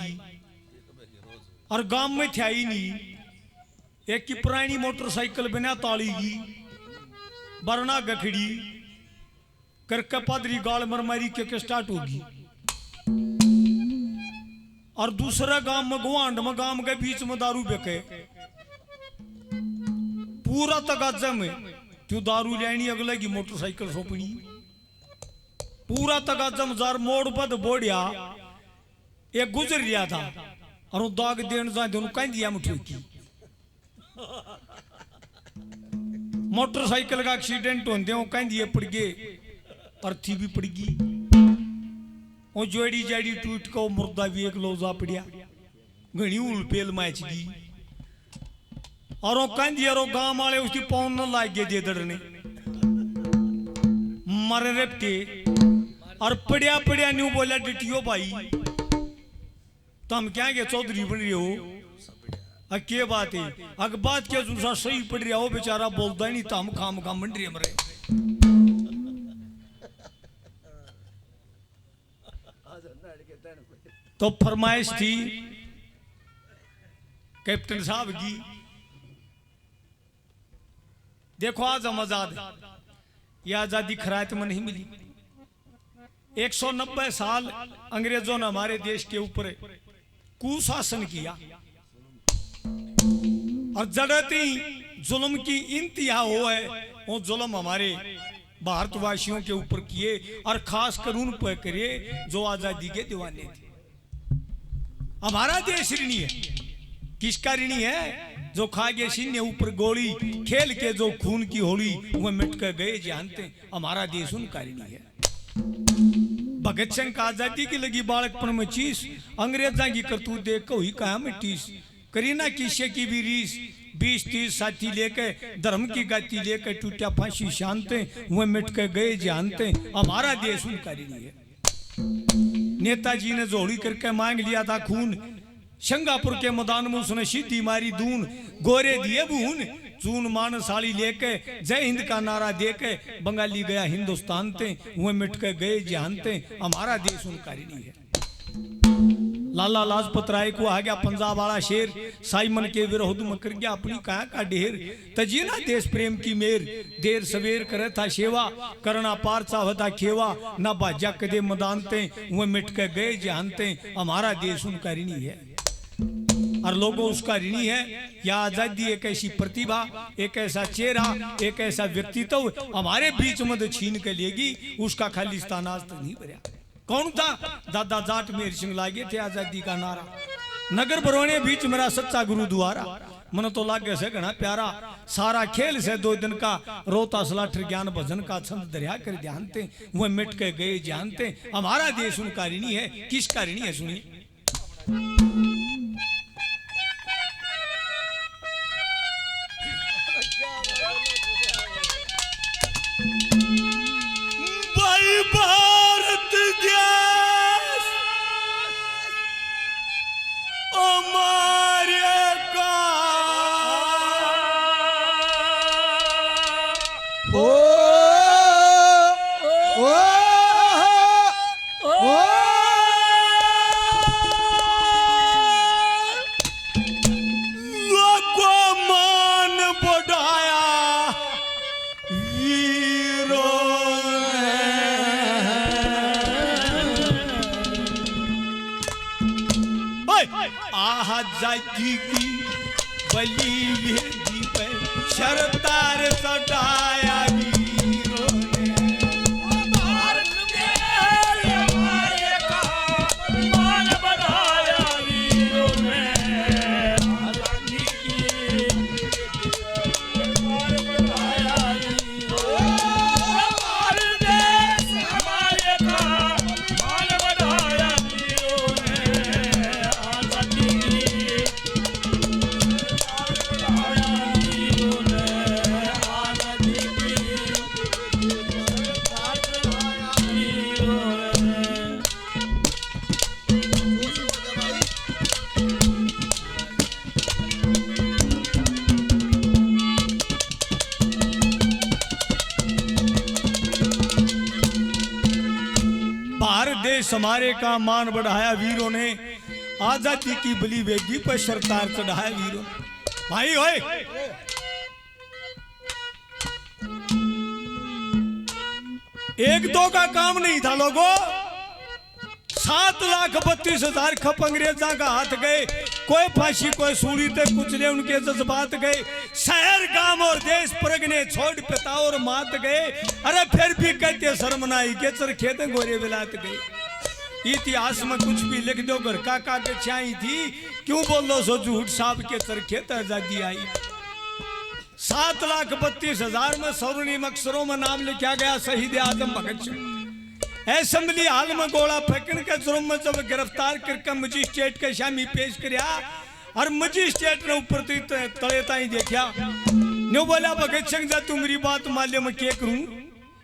आएगी और गांव में थे ही नहीं। एक की पुरानी मोटरसाइकिल बिना ताली की बरना गखड़ी करके पादरी गाल मरमारी के स्टार्ट होगी। और दूसरा गांव में गुआंड में गांव के बीच में दारू बेके पूरा तगाजा में तू दारू लेनी अगले की मोटरसाइकिल सौंपनी पूरा तगाजम जार मोड़ पर बोड़िया एक गुजर रहा था और दाग देन जा दोनों कह दिया मुठे की मोटरसाइकिल का एक्सीडेंट होते हो कह दिए पड़ गए अर्थी भी पड़ गई वो जोड़ी जाड़ी टूट को मुर्दा भी एक लोजा पड़िया घनी उलपेल मैच गई और वो कह दिया रो गांव वाले उसकी पौन न लाग गए देदड़ने मर रेपटे और पड़िया पड़िया न्यू बोला डिटियो भाई तुम क्या के चौधरी बन रहे हो के बात है अग बात के दूसरा सही पड़ रहा हो बेचारा बोलता ही नहीं तम खाम खाम बन रही मरे। तो फरमाइश थी कैप्टन साहब की देखो आज हम आजाद ये आजादी खरायत में नहीं मिली। 190 साल अंग्रेजों ने हमारे देश के ऊपर कुशासन किया और जड़ती जुल्म की इंतहा हो है वो जुल्म हमारे भारतवासियों के ऊपर किए और खास कर उन पर करे जो आजादी के दीवाने थे। हमारा देश ऋणी है किसका ऋणी है जो खा गए सीने ऊपर गोली खेल के जो खून की होली वो मिट कर गए जानते हमारा देश उनका ऋणी है। भगत सिंह का आजादी की लगी बालकपन में चीज अंग्रेजा की करतूत देख को ही कहा मिट्टीस करीना किस्से की भी रीस 20-30 साथी लेके धर्म की गाती लेके टूटा फांसी शानते वो मिट कर गए जानते हमारा देश उनका ऋणी है। नेताजी ने जोड़ी करके मांग लिया था खून सिंगापुर के मैदान में उसने सीधी मारी दून गोरे दिए बून चून मान साड़ी लेके जय हिंद का नारा देके बंगाली गया हिंदुस्तान ते वो मिट के गए जानते हमारा देश उनका ऋणी है। लाला लाजपत राय को आ गया पंजाब वाला शेर साइमन के विरोध में कर गया अपनी कहा का ढेर तजीना देश प्रेम की मेर देर सवेर करे था सेवा करना पार चाहता खेवा ना बाजा कदे मदानते वो मिट के गए जानते हमारा देश उनका ऋणी है। और लोगों उसका ऋणी है। यह आजादी एक ऐसी प्रतिभा एक ऐसा चेहरा एक ऐसा व्यक्तित्व हमारे बीच में छीन के लेगी उसका खालिस्तान आज तक नहीं भरा। कौन था दादा जाट मेर सिंह लागे थे आजादी का नारा नगर बरोने बीच मेरा सच्चा गुरुद्वारा मन तो लागे से घना प्यारा सारा खेल से 2 दिन का रोता सलाठर ज्ञान भजन का छंद दरिया कर जानते वो मिट के गए जानते हमारा देश उनका ऋणी है। किसका ऋणी है सुनिए। भारत देश हमारे का ओ ओ ओ लोगों मान बढ़ाया आजादी की बली वेदी पे शरतार सटाया वीरों ने भारत देश हमारे का मान बढ़ाया वीरों ने आजादी की मान बढ़ाया वीरों भारत देश हमारे का मान बढ़ाया वीरों ने आजादी हमारे का मान बढ़ाया वीरों ने आजादी की बली बेगी पर सरकार चढ़ाए वीरों। भाई होए एक दो का काम नहीं था लोगों, 7,32,000 खप अंग्रेजा का हाथ गए। कोई फांसी कोई सूली तक कुछ ने उनके जज्बात गए। शहर गांव और देश परगने छोड़ पिता और मात गए। अरे फिर भी कहते शर्मनाई के चरखे थे गोरे बिलात गए। इतिहास में कुछ भी लिख दो घर काका के छाई थी, क्यों बोलो सो झूठ साहब के चरखे तो आजादी आई। 7,32,000 में स्वर्णिम अक्षरों में नाम लिखा गया शहीद आजम भगत सिंह। असेंबली हाल में गोला फेंकने के जुर्म में जब गिरफ्तार करके मजिस्ट्रेट के सामने पेश किया और मजिस्ट्रेट ने ऊपर तले ताई देखा न्यू बोला भगत सिंह जा तू मेरी बात माल्य में क्या करूं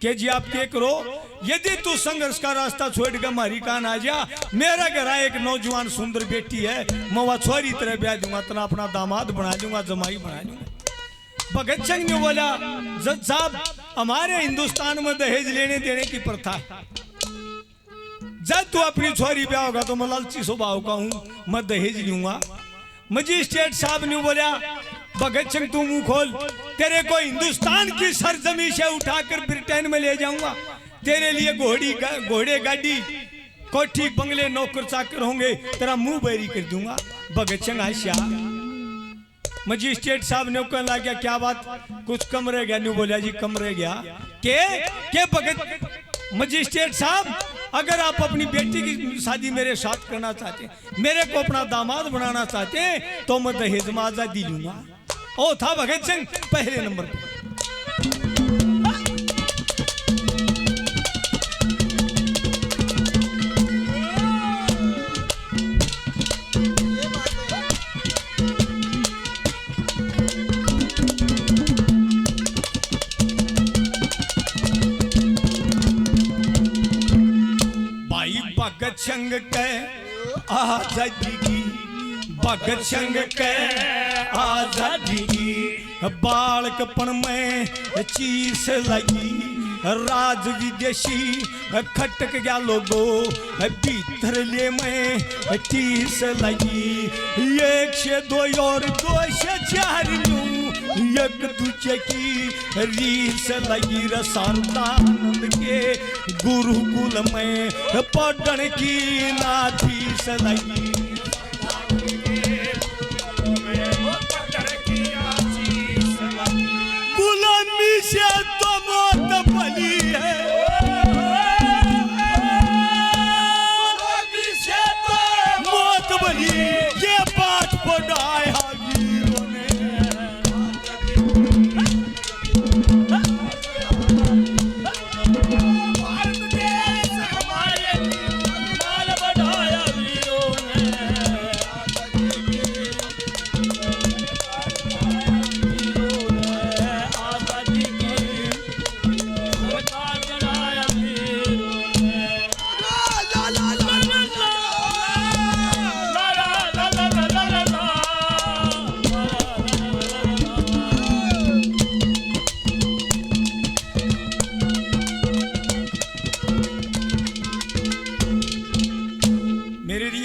के जी आप क्या करो, यदि तू संघर्ष का रास्ता छोड़ के हमारी कान आ जा, मेरा घर एक नौजवान सुंदर बेटी है, मैं वह छोरी तरह ब्याह दूंगा, तना अपना दामाद बना लूंगा, जमाई बना लूंगा। भगत सिंह ने बोला जज साहब हमारे हिंदुस्तान में दहेज लेने देने की प्रथा है, जब तू अपनी छोरी ब्याह होगा तो मैं लालची स्वभाव का हूं, मैं दहेज लूंगा। मजिस्ट्रेट साहब ने बोला भगत सिंह तू मुंह खोल, तेरे को हिंदुस्तान की सरजमी से उठाकर ब्रिटेन में ले जाऊंगा, तेरे लिए घोड़े गाड़ी कोठी बंगले नौकर चाकर होंगे, तेरा मुंह बैरी कर दूंगा। भगत सिंह आशा मजिस्ट्रेट साहब ने कहने लगा क्या बात कुछ कम रह गया, नहीं बोला जी कम रह गया के भगत मजिस्ट्रेट साहब अगर आप अपनी बेटी की शादी मेरे साथ करना चाहते हैं, मेरे को अपना दामाद बनाना चाहते हैं, तो मैं दहेज में आजादी लूंगा। ओ था भगत सिंह पहले नंबर पर। भगत सिंह के आजादी की, भगत सिंह के आजादी की, बालकपन में चीस लगी, राज विदेशी खटक गया लोगो, भीतर ले में चीस लगी। 1 से 2 और 2 से 4 एक दूजे की रीस लगी, रसानंद के गुरुकुल में पढ़ने की नाथीस लगी। गुलामी से तो मौत भली है, गुलामी से तो मौत भली, ये बात पढ़ाया वीरों ने।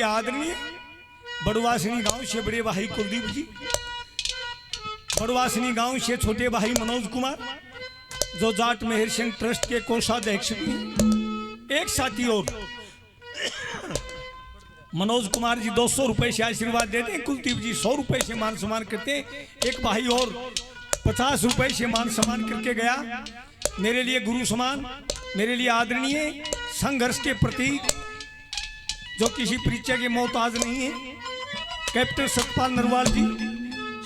आदरणीय बड़वासनी गांव से बड़े भाई कुलदीप जी, बड़वासनी गांव से छोटे भाई मनोज कुमार जो जाट मेहर सिंह ट्रस्ट के कोषाध्यक्ष भी हैं, एक साथी और मनोज कुमार जी 200 रुपए से आशीर्वाद देते हैं, कुलदीप जी 100 रुपए से मान सम्मान करते हैं, एक भाई और 50 रुपए से मान सम्मान करके गया। मेरे लिए गुरु समान, मेरे लिए आदरणीय, संघर्ष के प्रति जो किसी परिचय के मोहताज नहीं है, कैप्टन सतपाल नरवाल जी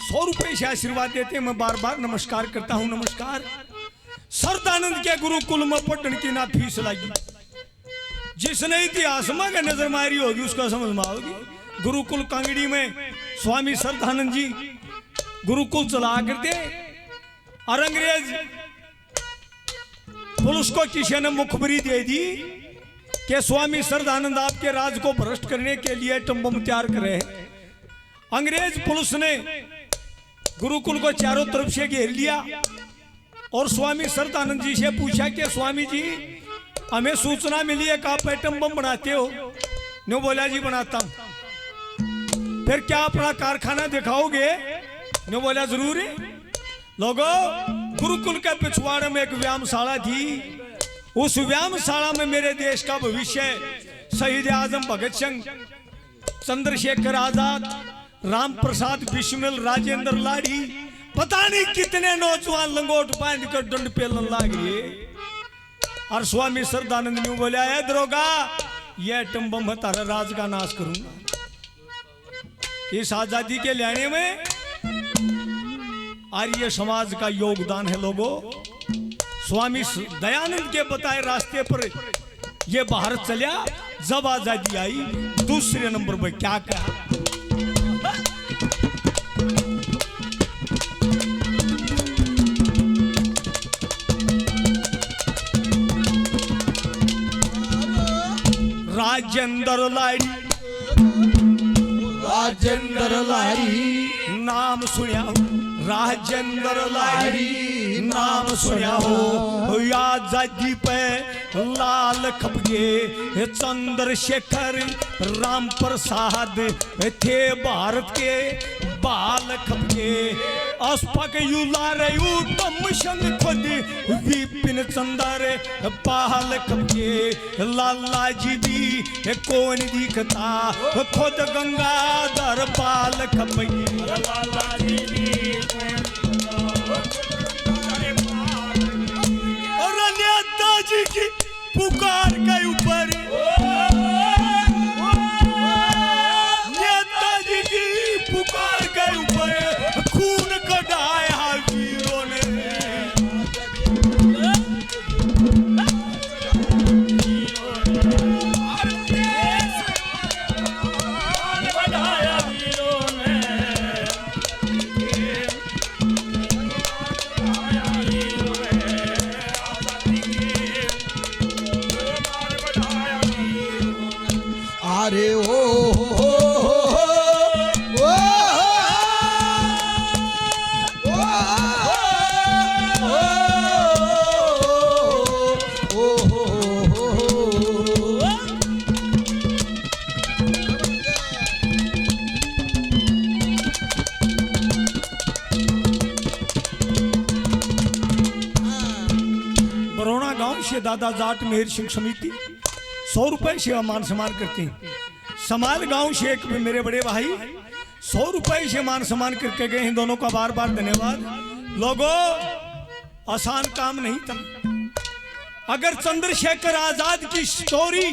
100 रुपए से आशीर्वाद देते हैं, मैं बार बार नमस्कार करता हूं। नमस्कार। सरदानंद के गुरुकुल में पढ़ने की ना फीस लगी, जिसने इतिहास में नजर मारी होगी उसका समझ में आओगी। गुरुकुल कांगड़ी में स्वामी सरदानंद जी गुरुकुल चला करते और अंग्रेज पुलिस को किसी ने मुखबरी दे दी कि स्वामी सरदानंद आपके राज को भ्रष्ट करने के लिए एटम बम तैयार करे। अंग्रेज पुलिस ने गुरुकुल को चारों तरफ से घेर लिया और स्वामी सरदानंद जी से पूछा कि स्वामी जी हमें सूचना मिली है कि आप एटम बम बनाते हो। नो बोला जी बनाता हूं। फिर क्या अपना कारखाना दिखाओगे? मैं बोला जरूर है। लोगों, गुरुकुल के पिछवाड़े में एक व्यायामशाला थी। उस व्यायामशाला में मेरे देश का भविष्य शहीद आजम भगत सिंह, चंद्रशेखर आजाद, राम प्रसाद बिस्मिल, राजेंद्र लाड़ी, पता नहीं कितने नौजवान लंगोट बांध कर दंड पेलन लाग रहे। और स्वामी श्रद्धानंद ने बोला, है दरोगा, ये एटम बम तारा राज का नाश करूंगा। इस आजादी के लाने में आर्य समाज का योगदान है। लोगों, स्वामी दयानंद के बताए रास्ते पर ये भारत चला। जब आजादी आई, दूसरे नंबर पर क्या कहा? राजेंद्र लाड़ी, राजेंद्र लाड़ी नाम सुनिया हो, राजेंद्र लाड़ी नाम सुनिया हो। आजादी पे लाल खपगे चंद्रशेखर राम प्रसाद थे भारत के बाल खपगे। अस्पक युलारे उत्तम संग खुद विपिन चंद्र पाल खपगे। लाला जी भी कौन दिखता खुद गंगाधर पाल खपगे। लाला जी भी जी की पुकार के ऊपर नेताजी की पुकार के ऊपर खून कढ़ाया वीरों ने। अरे ओ बरौना गांव से दादा जाट मेहर सिंह समिति 100 रुपए से मान सम्मान करते हैं। समाल गांव से एक मेरे बड़े भाई 100 रुपए से मान सम्मान करके गए हैं। दोनों का बार बार धन्यवाद। लोगों, आसान काम नहीं था। अगर चंद्रशेखर आजाद की स्टोरी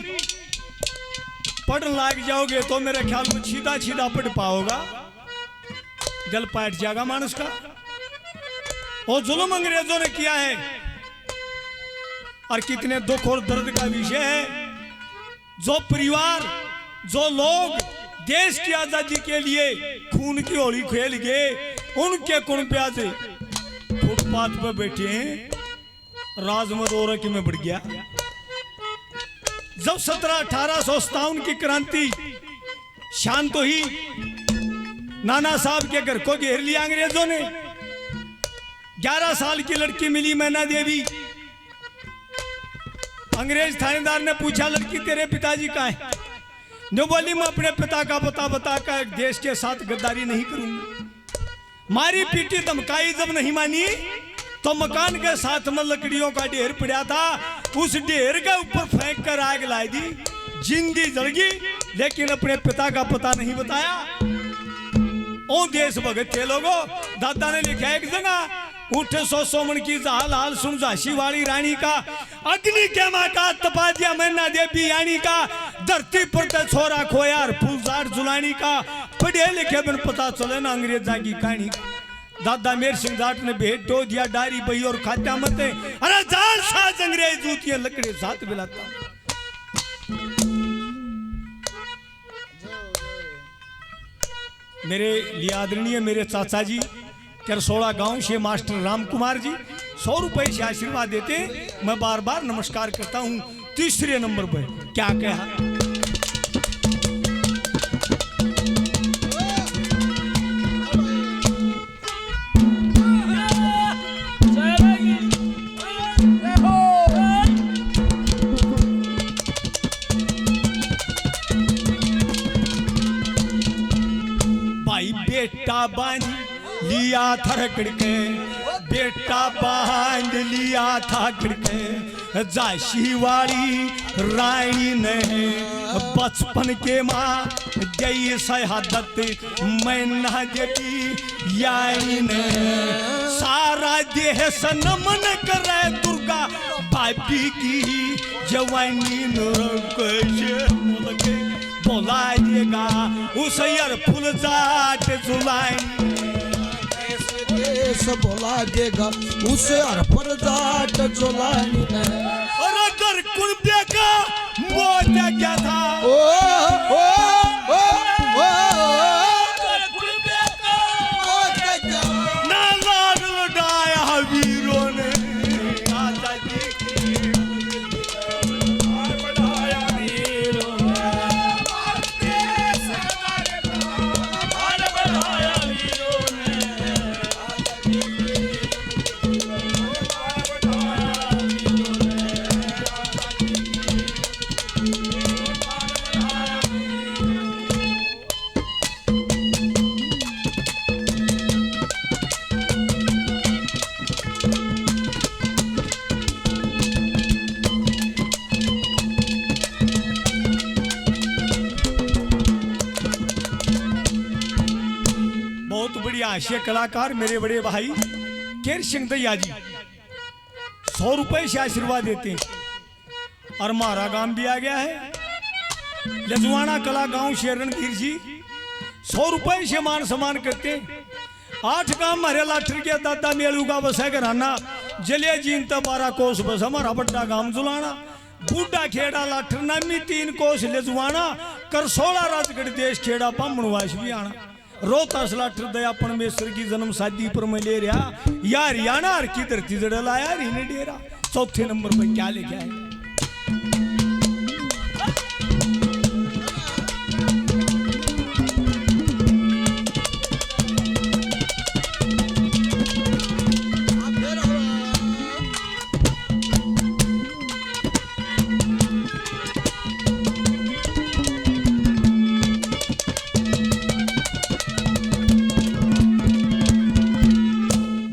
पढ़ लाग जाओगे तो मेरे ख्याल में सीधा सीधा पढ़ पाओगा, जल पाट जाएगा मानस का। और जुल्म अंग्रेजों ने किया है और कितने दुख और दर्द का विषय है। जो परिवार, जो लोग देश की आजादी के लिए खून की होली खेल गए, उनके कुण आज फुटपाथ पर बैठे हैं। राजमदौर में बढ़ गया। जब 1857 की क्रांति शांत हुई, नाना साहब के घर को घेर लिया अंग्रेजों ने। 11 साल की लड़की मिली मैना देवी। अंग्रेज थानेदार ने पूछा, लड़की तेरे पिताजी कहाँ है? ने बोली, मैं अपने पिता का पता बताकर देश के साथ गद्दारी नहीं करूंगी। मारी पीटी धमकाई, जब नहीं मानी तो मकान के साथ में लकड़ियों का ढेर पड़ा था, उस ढेर के ऊपर फेंक कर आग लाई दी। जिंदी जल गई, लेकिन अपने पिता का पता नहीं बताया। ओ देश भगत थे लोगों। दादा ने लिखा एक जगह, उठे 100 सोमन की हाल हाल सुन झांसी वाली रानी का। अग्नि के माँ का तपा दिया मैना देवी यानी का। धरती पर तो छोरा खोया और फूलजार जुलानी का। पढ़े लिखे बिन पता चले ना अंग्रेजा की कहानी। दादा मेहर सिंह जाट ने भेंट दो दिया डारी बही और खात्या मते। अरे जान साज अंग्रेज जूतियां लकड़े साथ मिलाता। मेरे लिए आदरणीय मेरे चाचा जी करसोड़ा गांव से मास्टर राम कुमार जी 100 रुपए से आशीर्वाद देते। मैं बार बार नमस्कार करता हूं। तीसरे नंबर पर क्या कहा? भाई बेटा बांध लिया था रगड़ के, बेटा बांध लिया था रगड़ के, झांसी वाली रानी ने बचपन के माँ गई शहादत मैं ना देती यानी ने, सारा देह सनमन करे दुर्गा भाभी की जवानी बोला देगा उस यार फुल जाट जुलाई बोला देगा उसे अरफर जाट जुलाई और अगर कुर्बे का मोजा क्या था ओ ओ ओ ओ ना लाड लड़ाया वीरों ने हास्य कलाकार मेरे बड़े भाई केर सिंह दैया जी 100 रुपए से आशीर्वाद देते हैं और हमारा गांव भी आ गया है लजवाना कला गांव शेरणधीर जी 100 रुपए से मान सम्मान करते हैं। 8 गांव हमारे लाठर के दादा मेलू का बसा घराना जलिया जीन 12 कोस बस हमारा बड्डा गांव जुलाना बूढ़ा खेड़ा लाठर नामी 3 कोस लजवाना करसोला राजगढ़ देश खेड़ा पामणवास भी आना रोहतास लाठर दया परमेश्वर की जन्म शादी पर मैं ले रहा यार हरियाणा हर की धरती जड़ लाया रीने डेरा 4थे नंबर पर क्या लेके आए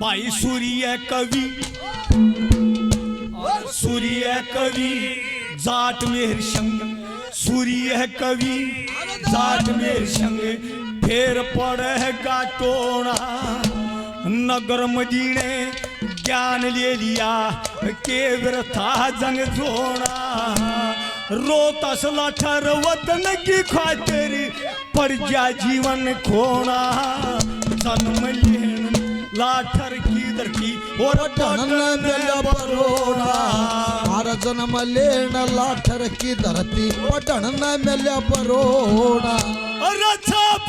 भाई सूर्य कवि जाट मेहर संग सूर्य कवि जाट मेहर संग फेर पड़ेगा टोना नगर मदीने ज्ञान ले लिया के व्यर्था जंग जोड़ा रोहतास लाठर वतन की खातिर पर जा जीवन खोना जन्म लेन लाठर की धरती और हर जन्म लेन लाठर की धरती और मिल्या परोना और छाप